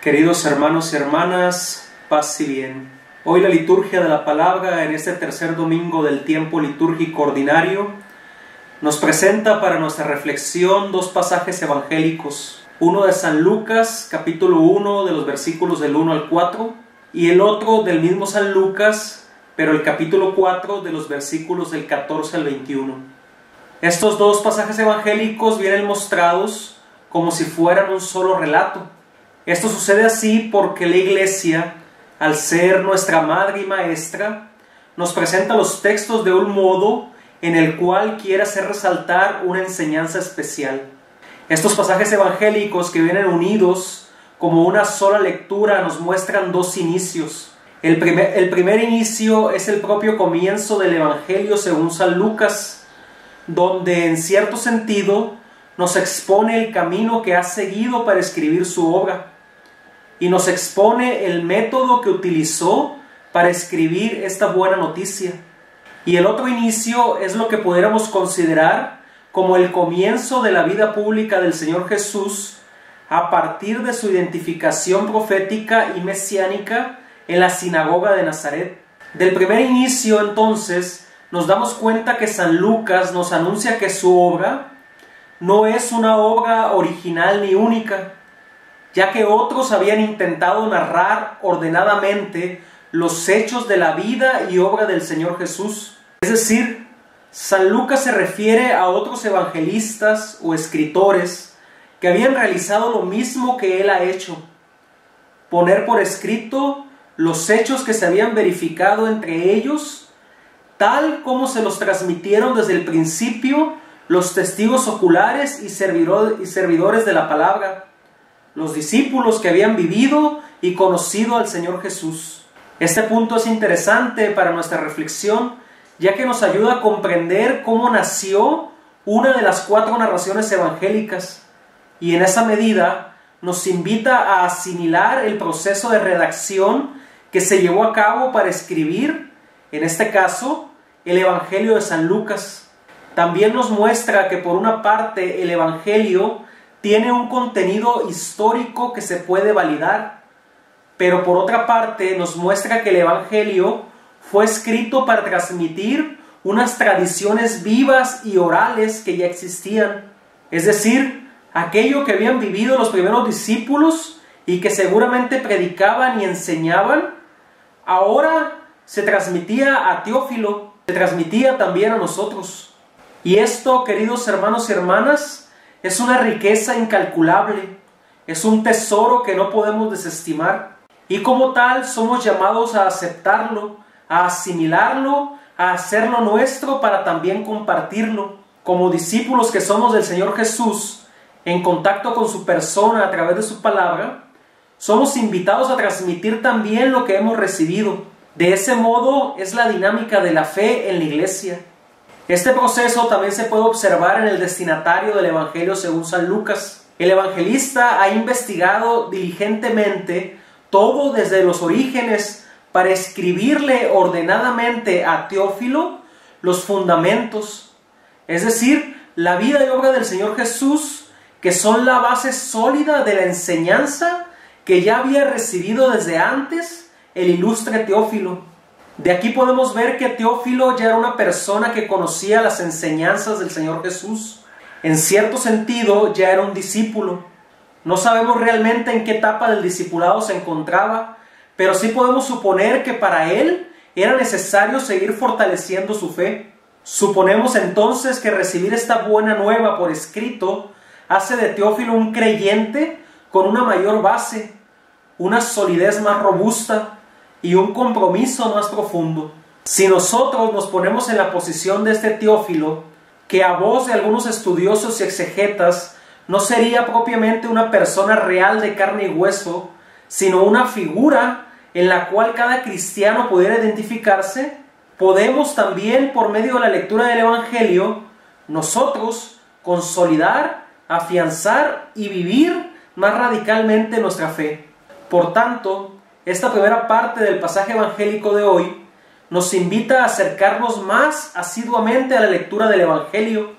Queridos hermanos y hermanas, paz y bien. Hoy la liturgia de la palabra en este tercer domingo del tiempo litúrgico ordinario nos presenta para nuestra reflexión dos pasajes evangélicos. Uno de San Lucas, capítulo 1, de los versículos del 1 al 4, y el otro del mismo San Lucas, pero el capítulo 4, de los versículos del 14 al 21. Estos dos pasajes evangélicos vienen mostrados como si fueran un solo relato. Esto sucede así porque la Iglesia, al ser nuestra madre y maestra, nos presenta los textos de un modo en el cual quiere hacer resaltar una enseñanza especial. Estos pasajes evangélicos que vienen unidos como una sola lectura nos muestran dos inicios. El primer inicio es el propio comienzo del Evangelio según San Lucas, donde en cierto sentido nos expone el camino que ha seguido para escribir su obra y nos expone el método que utilizó para escribir esta buena noticia. Y el otro inicio es lo que pudiéramos considerar como el comienzo de la vida pública del Señor Jesús a partir de su identificación profética y mesiánica en la sinagoga de Nazaret. Del primer inicio, entonces, nos damos cuenta que San Lucas nos anuncia que su obra no es una obra original ni única, ya que otros habían intentado narrar ordenadamente los hechos de la vida y obra del Señor Jesús. Es decir, San Lucas se refiere a otros evangelistas o escritores que habían realizado lo mismo que él ha hecho: poner por escrito los hechos que se habían verificado entre ellos, tal como se los transmitieron desde el principio los testigos oculares y servidores de la palabra, los discípulos que habían vivido y conocido al Señor Jesús. Este punto es interesante para nuestra reflexión, ya que nos ayuda a comprender cómo nació una de las cuatro narraciones evangélicas, y en esa medida nos invita a asimilar el proceso de redacción que se llevó a cabo para escribir, en este caso, el Evangelio de San Lucas. También nos muestra que por una parte el Evangelio tiene un contenido histórico que se puede validar, pero por otra parte nos muestra que el Evangelio fue escrito para transmitir unas tradiciones vivas y orales que ya existían, es decir, aquello que habían vivido los primeros discípulos y que seguramente predicaban y enseñaban, ahora se transmitía a Teófilo, se transmitía también a nosotros. Y esto, queridos hermanos y hermanas, es una riqueza incalculable, es un tesoro que no podemos desestimar, y como tal somos llamados a aceptarlo, a asimilarlo, a hacerlo nuestro para también compartirlo. Como discípulos que somos del Señor Jesús, en contacto con su persona a través de su palabra, somos invitados a transmitir también lo que hemos recibido. De ese modo es la dinámica de la fe en la Iglesia. Este proceso también se puede observar en el destinatario del Evangelio según San Lucas. El evangelista ha investigado diligentemente todo desde los orígenes para escribirle ordenadamente a Teófilo los fundamentos, es decir, la vida y obra del Señor Jesús, que son la base sólida de la enseñanza que ya había recibido desde antes el ilustre Teófilo. De aquí podemos ver que Teófilo ya era una persona que conocía las enseñanzas del Señor Jesús. En cierto sentido, ya era un discípulo. No sabemos realmente en qué etapa del discipulado se encontraba, pero sí podemos suponer que para él era necesario seguir fortaleciendo su fe. Suponemos entonces que recibir esta buena nueva por escrito hace de Teófilo un creyente con una mayor base, una solidez más robusta y un compromiso más profundo. Si nosotros nos ponemos en la posición de este Teófilo, que a voz de algunos estudiosos y exegetas no sería propiamente una persona real de carne y hueso, sino una figura en la cual cada cristiano pudiera identificarse, podemos también, por medio de la lectura del Evangelio, nosotros consolidar, afianzar y vivir más radicalmente nuestra fe. Por tanto, esta primera parte del pasaje evangélico de hoy nos invita a acercarnos más asiduamente a la lectura del Evangelio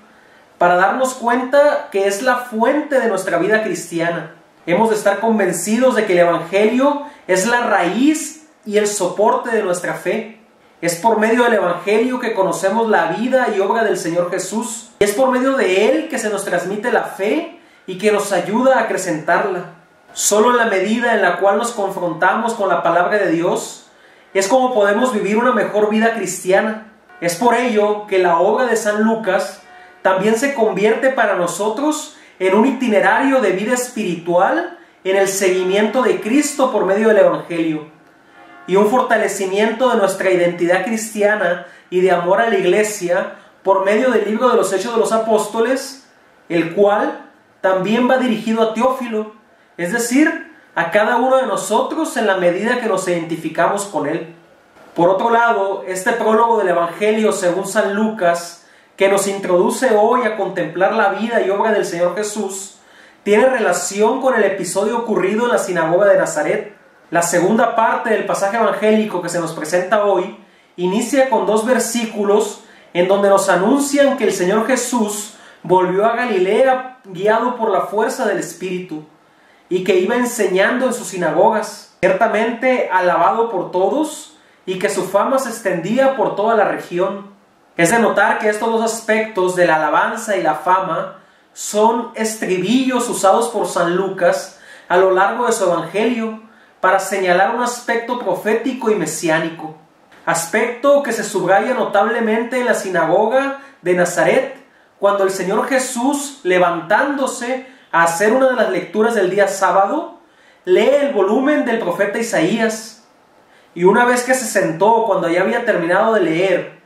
para darnos cuenta que es la fuente de nuestra vida cristiana. Hemos de estar convencidos de que el Evangelio es la raíz y el soporte de nuestra fe. Es por medio del Evangelio que conocemos la vida y obra del Señor Jesús. Y es por medio de Él que se nos transmite la fe y que nos ayuda a acrecentarla. Solo en la medida en la cual nos confrontamos con la palabra de Dios es como podemos vivir una mejor vida cristiana. Es por ello que la obra de San Lucas también se convierte para nosotros en un itinerario de vida espiritual en el seguimiento de Cristo por medio del Evangelio y un fortalecimiento de nuestra identidad cristiana y de amor a la Iglesia por medio del libro de los Hechos de los Apóstoles, el cual también va dirigido a Teófilo, es decir, a cada uno de nosotros en la medida que nos identificamos con él. Por otro lado, este prólogo del Evangelio según San Lucas, que nos introduce hoy a contemplar la vida y obra del Señor Jesús, tiene relación con el episodio ocurrido en la sinagoga de Nazaret. La segunda parte del pasaje evangélico que se nos presenta hoy inicia con 2 versículos en donde nos anuncian que el Señor Jesús volvió a Galilea guiado por la fuerza del Espíritu y que iba enseñando en sus sinagogas, ciertamente alabado por todos y que su fama se extendía por toda la región. Es de notar que estos 2 aspectos de la alabanza y la fama son estribillos usados por San Lucas a lo largo de su evangelio para señalar un aspecto profético y mesiánico, aspecto que se subraya notablemente en la sinagoga de Nazaret cuando el Señor Jesús, levantándose a hacer una de las lecturas del día sábado, lee el volumen del profeta Isaías, y una vez que se sentó, cuando ya había terminado de leer,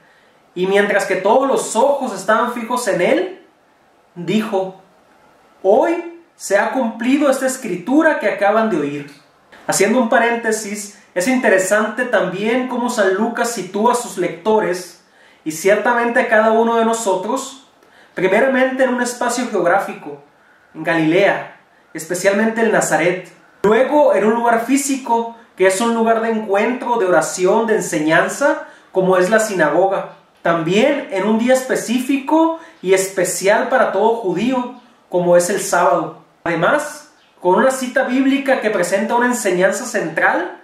y mientras que todos los ojos estaban fijos en él, dijo: hoy se ha cumplido esta escritura que acaban de oír. Haciendo un paréntesis, es interesante también cómo San Lucas sitúa a sus lectores, y ciertamente a cada uno de nosotros, primeramente en un espacio geográfico, en Galilea, especialmente en Nazaret, luego en un lugar físico, que es un lugar de encuentro, de oración, de enseñanza, como es la sinagoga. También en un día específico y especial para todo judío, como es el sábado. Además, con una cita bíblica que presenta una enseñanza central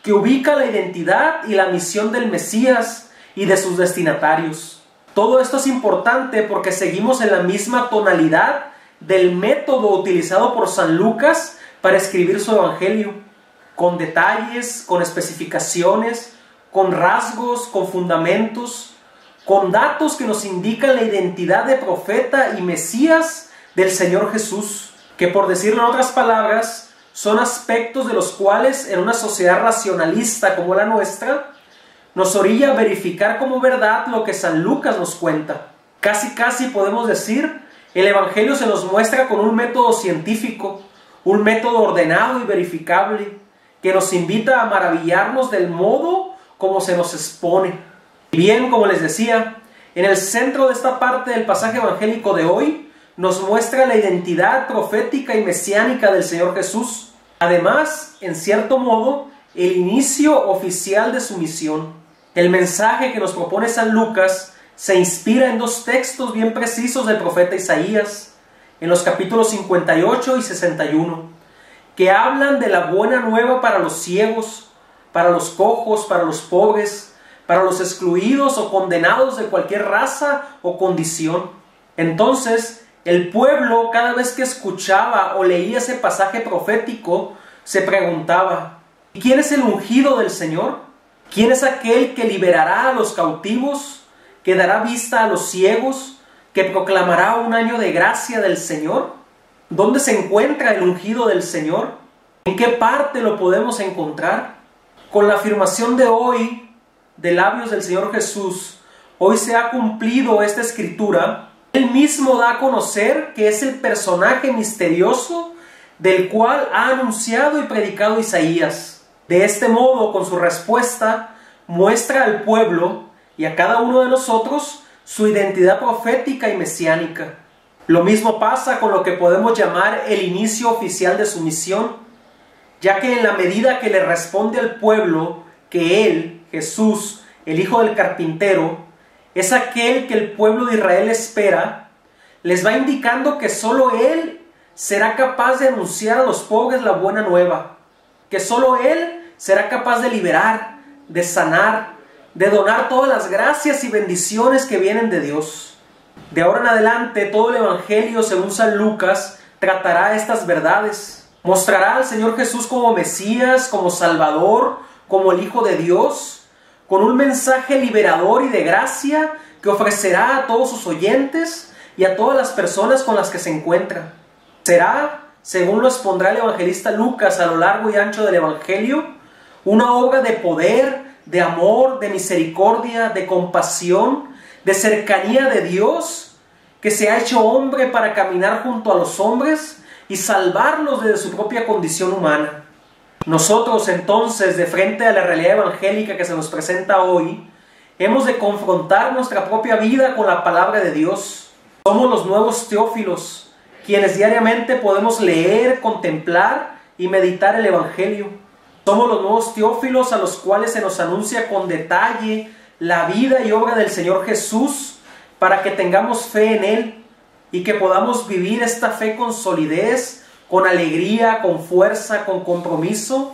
que ubica la identidad y la misión del Mesías y de sus destinatarios. Todo esto es importante porque seguimos en la misma tonalidad del método utilizado por San Lucas para escribir su evangelio, con detalles, con especificaciones, con rasgos, con fundamentos, con datos que nos indican la identidad de profeta y Mesías del Señor Jesús, que por decirlo en otras palabras, son aspectos de los cuales en una sociedad racionalista como la nuestra, nos orilla a verificar como verdad lo que San Lucas nos cuenta. Casi podemos decir, el Evangelio se nos muestra con un método científico, un método ordenado y verificable, que nos invita a maravillarnos del modo como se nos expone. Bien, como les decía, en el centro de esta parte del pasaje evangélico de hoy, nos muestra la identidad profética y mesiánica del Señor Jesús. Además, en cierto modo, el inicio oficial de su misión. El mensaje que nos propone San Lucas se inspira en 2 textos bien precisos del profeta Isaías, en los capítulos 58 y 61, que hablan de la buena nueva para los ciegos, para los cojos, para los pobres, para los excluidos o condenados de cualquier raza o condición. Entonces, el pueblo, cada vez que escuchaba o leía ese pasaje profético, se preguntaba: ¿y quién es el ungido del Señor? ¿Quién es aquel que liberará a los cautivos, que dará vista a los ciegos, que proclamará un año de gracia del Señor? ¿Dónde se encuentra el ungido del Señor? ¿En qué parte lo podemos encontrar? Con la afirmación de hoy, de labios del Señor Jesús, hoy se ha cumplido esta escritura. Él mismo da a conocer que es el personaje misterioso del cual ha anunciado y predicado Isaías. De este modo, con su respuesta, muestra al pueblo y a cada uno de nosotros su identidad profética y mesiánica. Lo mismo pasa con lo que podemos llamar el inicio oficial de su misión, ya que en la medida que le responde al pueblo que Él, Jesús, el hijo del carpintero, es aquel que el pueblo de Israel espera, les va indicando que solo Él será capaz de anunciar a los pobres la buena nueva, que solo Él será capaz de liberar, de sanar, de donar todas las gracias y bendiciones que vienen de Dios. De ahora en adelante, todo el Evangelio, según San Lucas, tratará estas verdades. Mostrará al Señor Jesús como Mesías, como Salvador, como el Hijo de Dios, con un mensaje liberador y de gracia que ofrecerá a todos sus oyentes y a todas las personas con las que se encuentra. Será, según lo expondrá el evangelista Lucas a lo largo y ancho del Evangelio, una obra de poder, de amor, de misericordia, de compasión, de cercanía de Dios, que se ha hecho hombre para caminar junto a los hombres y salvarlos desde su propia condición humana. Nosotros entonces, de frente a la realidad evangélica que se nos presenta hoy, hemos de confrontar nuestra propia vida con la palabra de Dios. Somos los nuevos teófilos, quienes diariamente podemos leer, contemplar y meditar el Evangelio. Somos los nuevos teófilos a los cuales se nos anuncia con detalle la vida y obra del Señor Jesús para que tengamos fe en Él y que podamos vivir esta fe con solidez, con alegría, con fuerza, con compromiso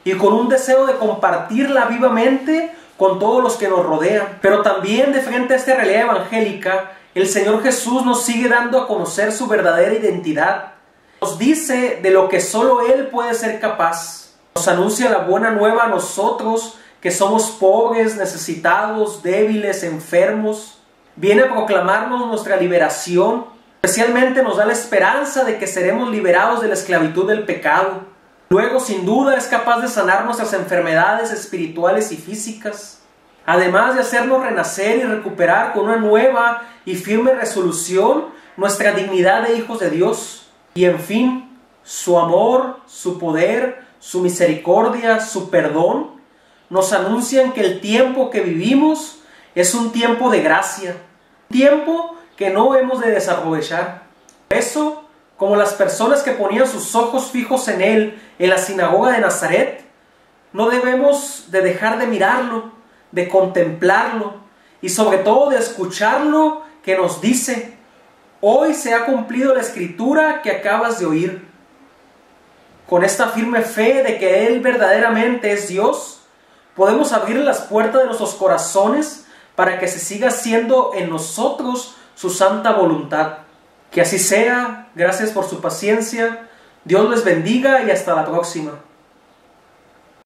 y con un deseo de compartirla vivamente con todos los que nos rodean. Pero también de frente a esta realidad evangélica, el Señor Jesús nos sigue dando a conocer su verdadera identidad. Nos dice de lo que solo Él puede ser capaz. Nos anuncia la buena nueva a nosotros que somos pobres, necesitados, débiles, enfermos. Viene a proclamarnos nuestra liberación. Especialmente nos da la esperanza de que seremos liberados de la esclavitud del pecado. Luego, sin duda, es capaz de sanar nuestras enfermedades espirituales y físicas, además de hacernos renacer y recuperar con una nueva y firme resolución nuestra dignidad de hijos de Dios. Y en fin, su amor, su poder, su misericordia, su perdón, nos anuncian que el tiempo que vivimos es un tiempo de gracia, un tiempo que no hemos de desaprovechar. Por eso, como las personas que ponían sus ojos fijos en Él en la sinagoga de Nazaret, no debemos de dejar de mirarlo, de contemplarlo y sobre todo de escucharlo que nos dice: hoy se ha cumplido la escritura que acabas de oír. Con esta firme fe de que Él verdaderamente es Dios, podemos abrir las puertas de nuestros corazones para que se siga haciendo en nosotros su santa voluntad. Que así sea. Gracias por su paciencia. Dios les bendiga y hasta la próxima.